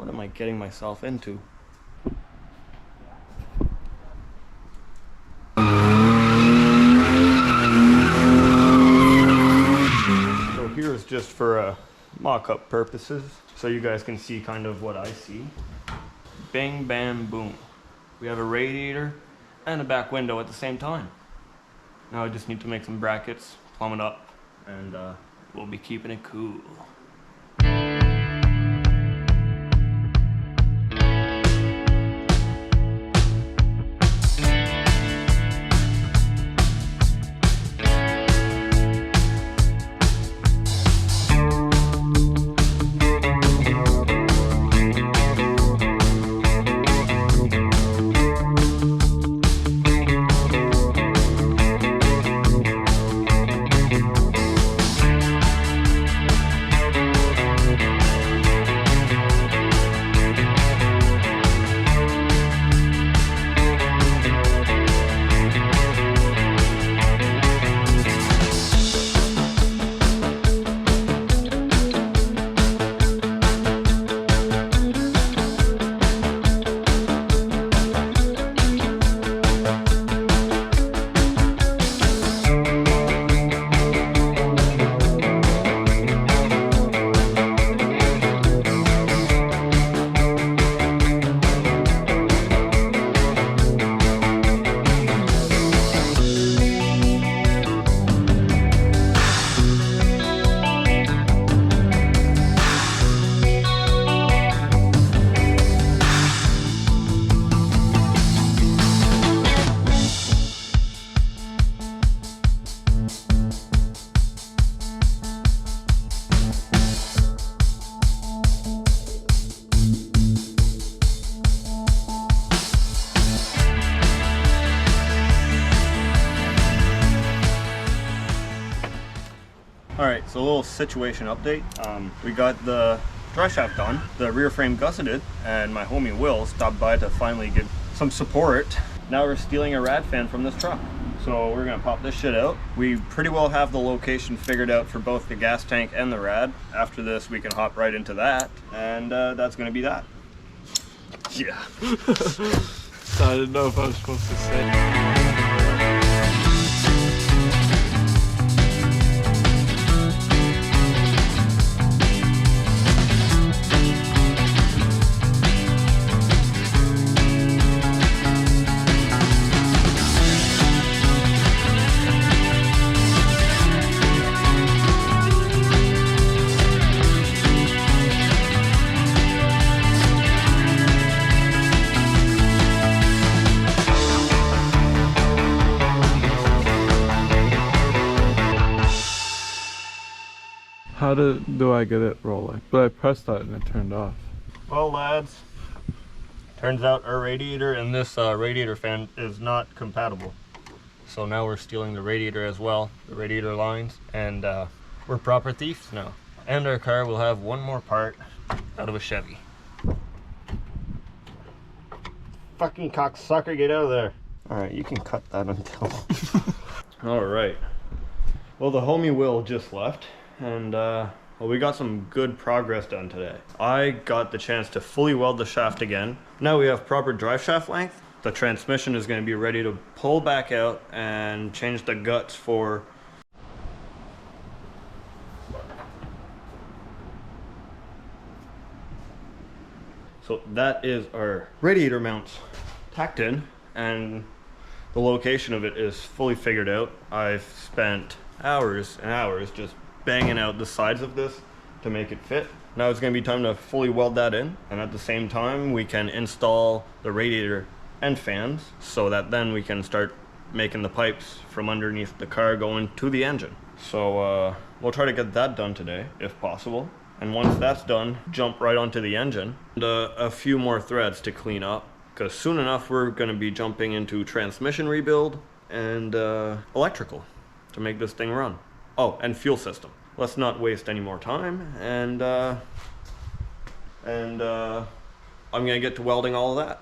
What am I getting myself into? So here's just for mock-up purposes, so you guys can see kind of what I see. Bang, bam, boom. We have a radiator and a back window at the same time. Now I just need to make some brackets, plumb it up, and we'll be keeping it cool. Alright, so a little situation update. We got the drive shaft done, the rear frame gusseted, and my homie Will stopped by to finally get some support. Now we're stealing a rad fan from this truck. So we're gonna pop this shit out. We pretty well have the location figured out for both the gas tank and the rad. After this, we can hop right into that, and that's gonna be that. Yeah. So I didn't know if I was supposed to say. How do I get it rolling? But I pressed that and it turned off. Well, lads, turns out our radiator and this radiator fan is not compatible. So now we're stealing the radiator as well, the radiator lines, and we're proper thieves now. And our car will have one more part out of a Chevy. Fucking cocksucker, get out of there. Alright, you can cut that until... Alright. Well, the homie Will just left. And well, we got some good progress done today. I got the chance to fully weld the shaft again. Now we have proper drive shaft length. The transmission is going to be ready to pull back out and change the guts for... So that is our radiator mounts tacked in, and the location of it is fully figured out. I've spent hours and hours just banging out the sides of this to make it fit. Now it's going to be time to fully weld that in, and at the same time we can install the radiator and fans so that then we can start making the pipes from underneath the car going to the engine. So we'll try to get that done today if possible, and once that's done, jump right onto the engine. And a few more threads to clean up, because soon enough we're going to be jumping into transmission rebuild and electrical to make this thing run. Oh, and fuel system. Let's not waste any more time, and I'm gonna get to welding all of that.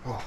Oh.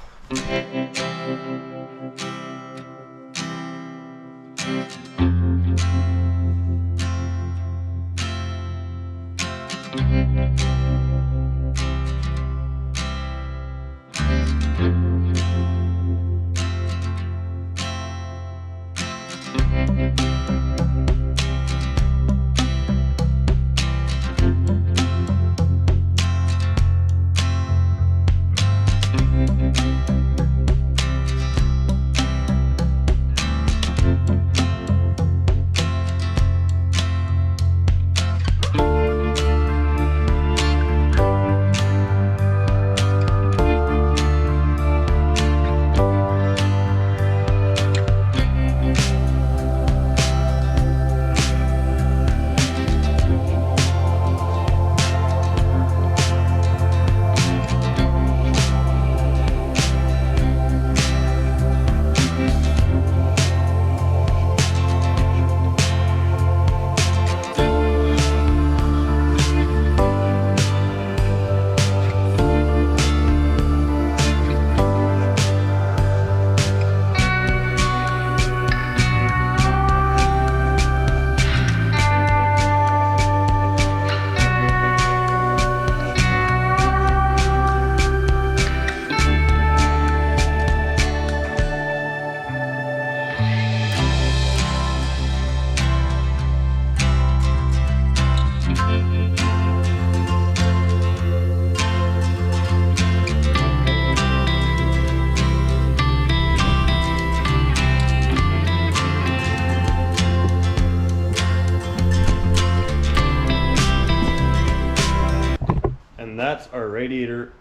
And that's our radiator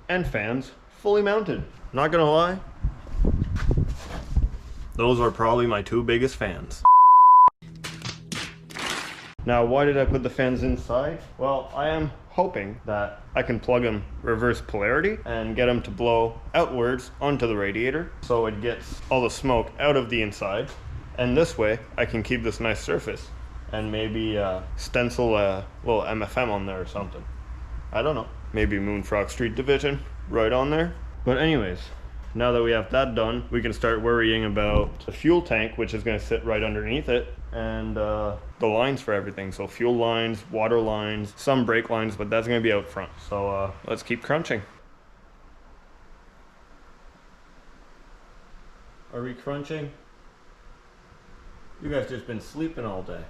and fans fully mounted. Not gonna lie, those are probably my two biggest fans. Now, why did I put the fans inside? Well, I am hoping that I can plug them reverse polarity and get them to blow outwards onto the radiator so it gets all the smoke out of the inside. And this way, I can keep this nice surface and maybe stencil a little MFM on there or something. I don't know. Maybe Moonfrog Street Division right on there. But anyways, now that we have that done, we can start worrying about the fuel tank, which is going to sit right underneath it, and the lines for everything. So fuel lines, water lines, some brake lines, but that's going to be out front. So let's keep crunching. Are we crunching? You guys just been sleeping all day.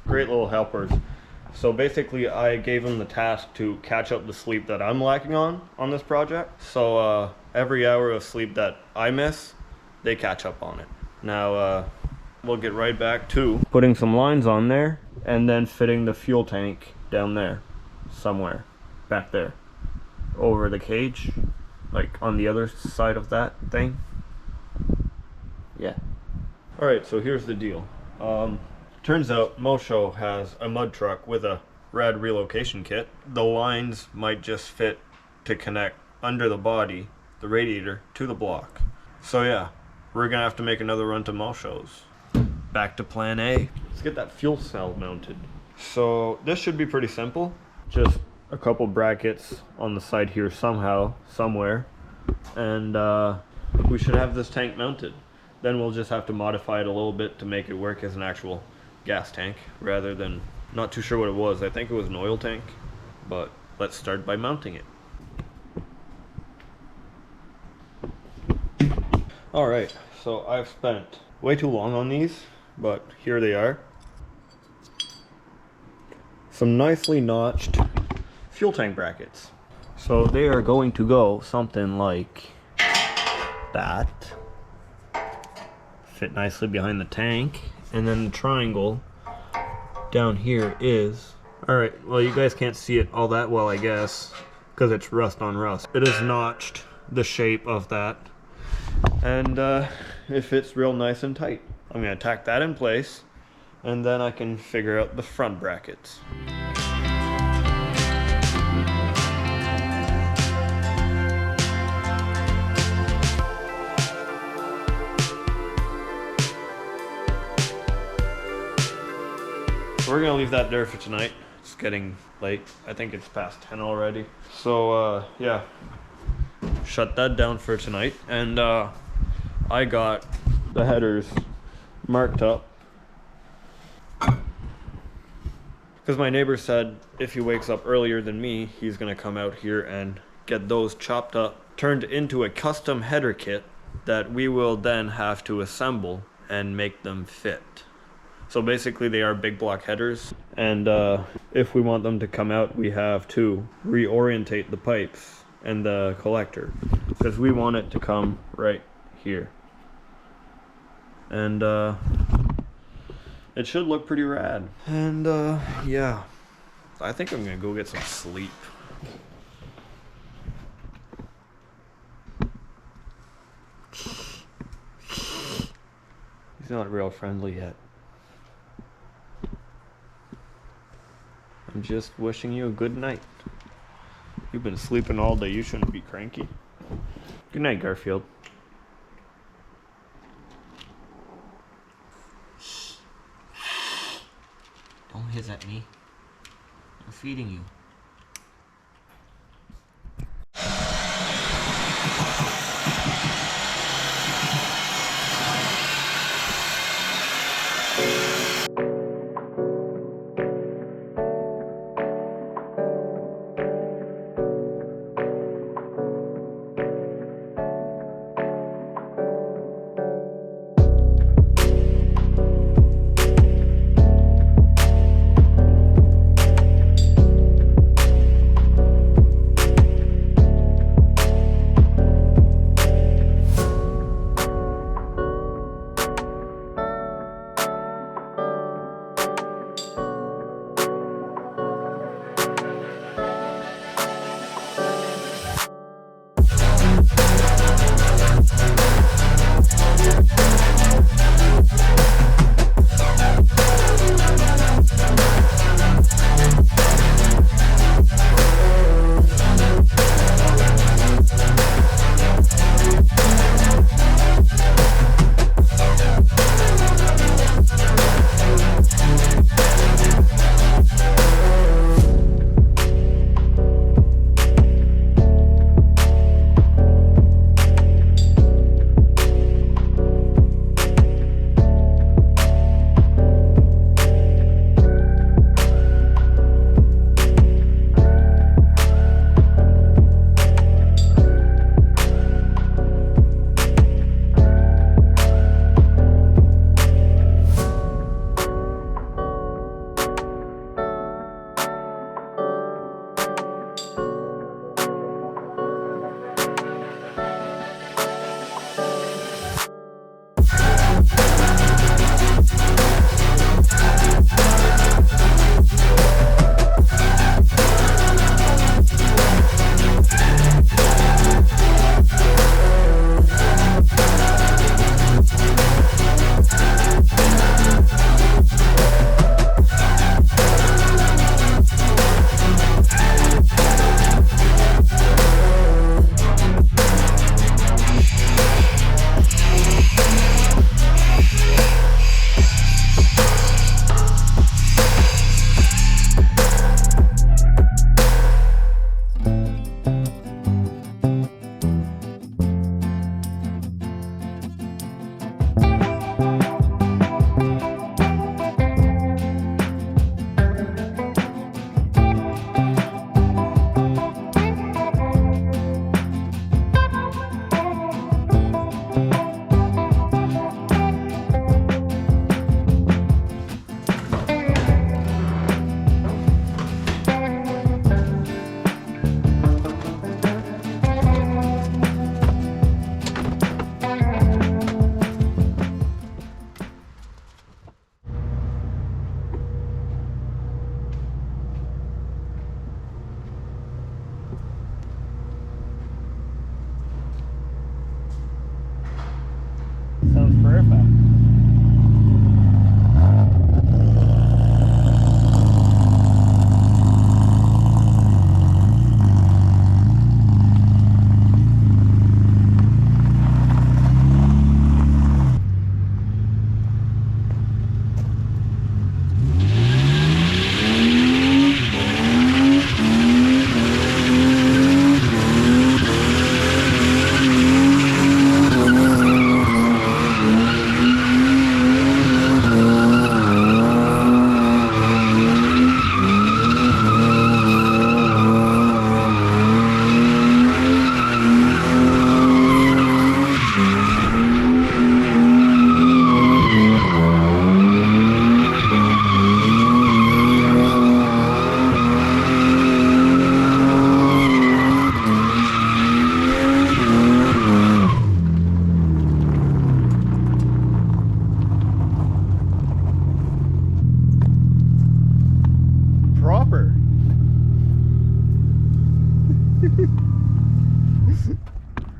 Great little helpers. So basically I gave them the task to catch up the sleep that I'm lacking on this project. So every hour of sleep that I miss, they catch up on it. Now we'll get right back to putting some lines on there and then fitting the fuel tank down there somewhere back there over the cage, like on the other side of that thing. Yeah. All right, so here's the deal. Turns out Mosho has a mud truck with a rad relocation kit. The lines might just fit to connect under the body, the radiator, to the block. So yeah, we're gonna have to make another run to Mosho's. Back to plan A. Let's get that fuel cell mounted. So this should be pretty simple. Just a couple brackets on the side here somehow, somewhere. And we should have this tank mounted. Then we'll just have to modify it a little bit to make it work as an actual gas tank rather than, not too sure what it was. I think it was an oil tank, but let's start by mounting it. All right, so I've spent way too long on these, but here they are. Some nicely notched fuel tank brackets. So they are going to go something like that. Fit nicely behind the tank, and then the triangle down here is, all right, well, you guys can't see it all that well, I guess, because it's rust on rust. It is notched the shape of that, and it fits real nice and tight. I'm gonna tack that in place, and then I can figure out the front brackets. We're gonna leave that there for tonight. It's getting late. I think it's past 10 already. So yeah, shut that down for tonight. And I got the headers marked up because my neighbor said if he wakes up earlier than me, he's gonna come out here and get those chopped up, turned into a custom header kit that we will then have to assemble and make them fit. So basically they are big block headers, and if we want them to come out, we have to reorientate the pipes and the collector because we want it to come right here. And it should look pretty rad. And yeah, I think I'm gonna go get some sleep. He's not real friendly yet. I'm just wishing you a good night. You've been sleeping all day. You shouldn't be cranky. Good night, Garfield. Don't hiss at me. I'm feeding you.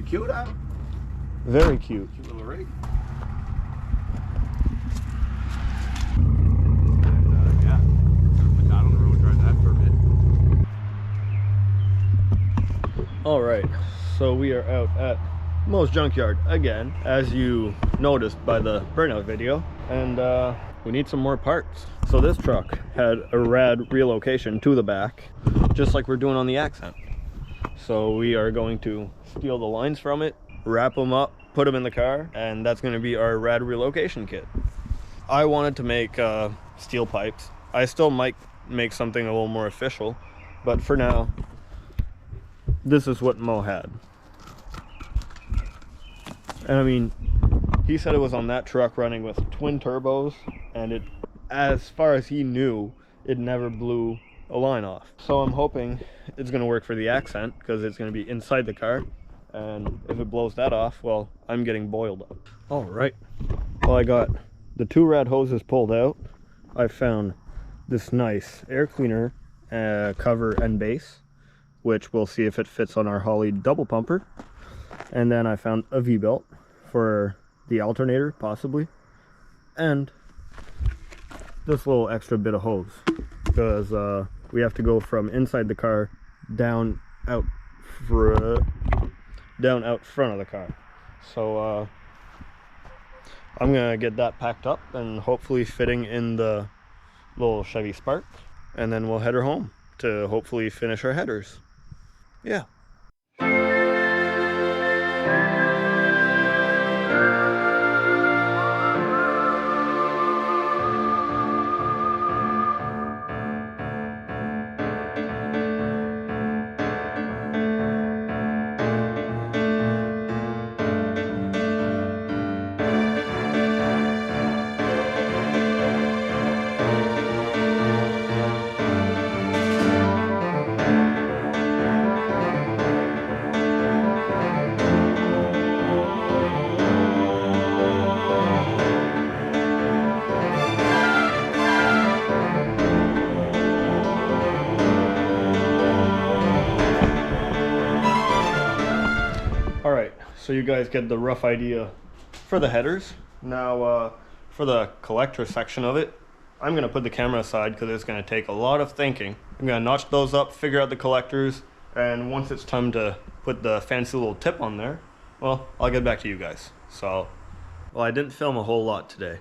Cute, huh? Very cute. Cute little rig. Yeah, put that on the road, drive that for a bit. All right, so we are out at Mo's Junkyard again, as you noticed by the Burnout video, and we need some more parts. So this truck had a rad relocation to the back, just like we're doing on the Accent. So we are going to steal the lines from it, wrap them up, put them in the car, and that's going to be our rad relocation kit. I wanted to make steel pipes. I still might make something a little more official, but for now, this is what Mo had. And I mean, he said it was on that truck running with twin turbos, and it, as far as he knew, it never blew a line off. So I'm hoping it's going to work for the Accent, because it's going to be inside the car, and if it blows that off, well, I'm getting boiled up. All right, well, I got the 2 rad hoses pulled out. I found this nice air cleaner cover and base, which we'll see if it fits on our Howdy double pumper. And then I found a V-belt for the alternator, possibly, and this little extra bit of hose, because we have to go from inside the car down out front of the car. So I'm gonna get that packed up and hopefully fitting in the little Chevy Spark, and then we'll head her home to hopefully finish our headers. Yeah. So you guys get the rough idea for the headers. Now for the collector section of it, I'm going to put the camera aside because it's going to take a lot of thinking. I'm going to notch those up, figure out the collectors, and once it's time to put the fancy little tip on there, well, I'll get back to you guys. So, well, I didn't film a whole lot today,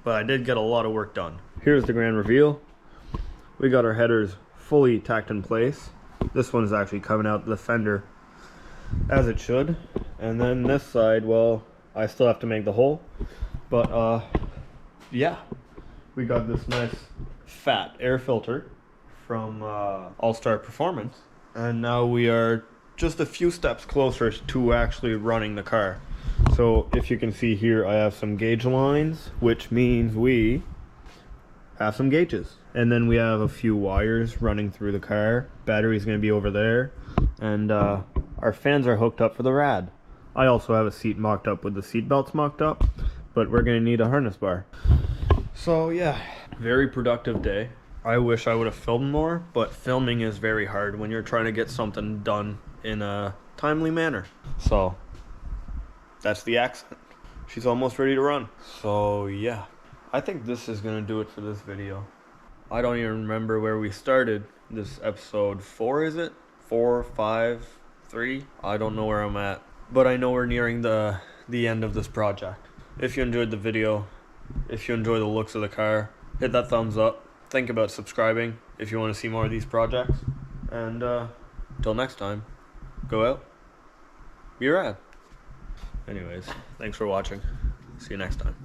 but I did get a lot of work done. Here's the grand reveal. We got our headers fully tacked in place. This one's actually coming out the fender as it should. And then this side, well, I still have to make the hole, but yeah, we got this nice fat air filter from All-Star Performance, and now we are just a few steps closer to actually running the car. So if you can see here, I have some gauge lines, which means we have some gauges, and then we have a few wires running through the car. Battery's going to be over there, and our fans are hooked up for the rad. I also have a seat mocked up with the seat belts mocked up, but we're going to need a harness bar. So yeah, very productive day. I wish I would have filmed more, but filming is very hard when you're trying to get something done in a timely manner. So that's the Accent. She's almost ready to run. So yeah, I think this is going to do it for this video. I don't even remember where we started. This episode 4, is it? 4, 5, 3? I don't know where I'm at. But I know we're nearing the end of this project. If you enjoyed the video, if you enjoy the looks of the car, hit that thumbs up. Think about subscribing if you want to see more of these projects. And until next time, go out, be rad. Anyways, thanks for watching. See you next time.